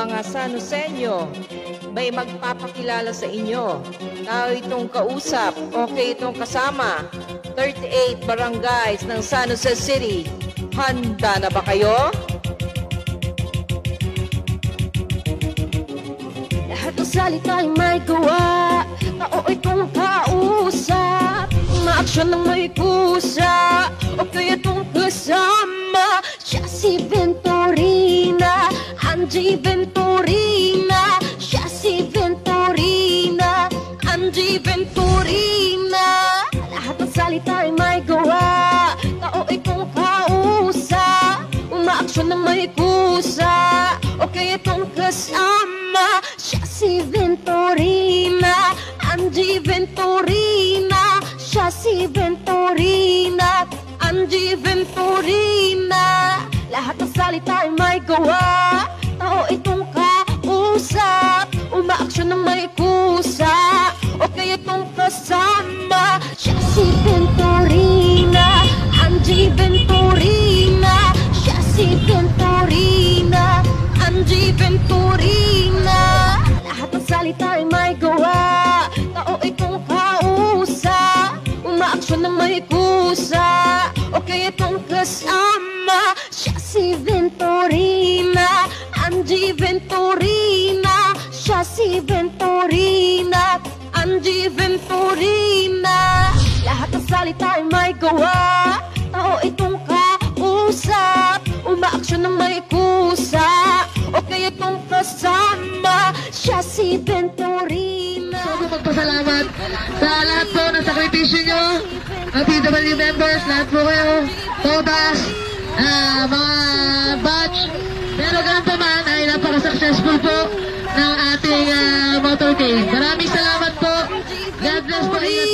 mga Sanusenyo, may magpapakilala sa inyo. Tao itong kausap, okay itong kasama. 38 barangays ng San Jose City. Handa na ba kayo? Lahat ng salita ay may gawa, tao itong kausap. Umaaksyon ng may kusa, okay itong kasama. Siya si Venturina, Angie Venturina. Siya si Venturina, Angie Venturina. Lahat ng salita ay may gawa, tao itong kausap. Umaaksyon ng may kusa, okay itong kasama. Siya si Venturina, Angie Venturina. Siya si Venturina, Angie Venturina. Lahat ng salita ay may gawa, tao itong kausap. Umaaksyon ng may kusa, okay itong kasama. Siya si Venturina, Angie Venturina. Siya si Venturina, Angie Venturina. Lahat ng salita ay may gawa, tao itong kausap. Umaaksyon ng may kusa, okay itong kasama. Siya si Venturina, Angie Venturina. Siya si Venturina, Angie Venturina. Lahat ng salita ay may gawa, tao itong kausap. Umaaksyon ng may kusa, okay itong kasama. Siya si Venturina. Gusto ko magpasalamat sa lahat po ng sakripisyo nyo, mga PW members, lahat po kayo, todas, mga batch. Pero ganun pa man ay napaka-successful po ng ating motorcade. Maraming salamat po. God bless po. Ingat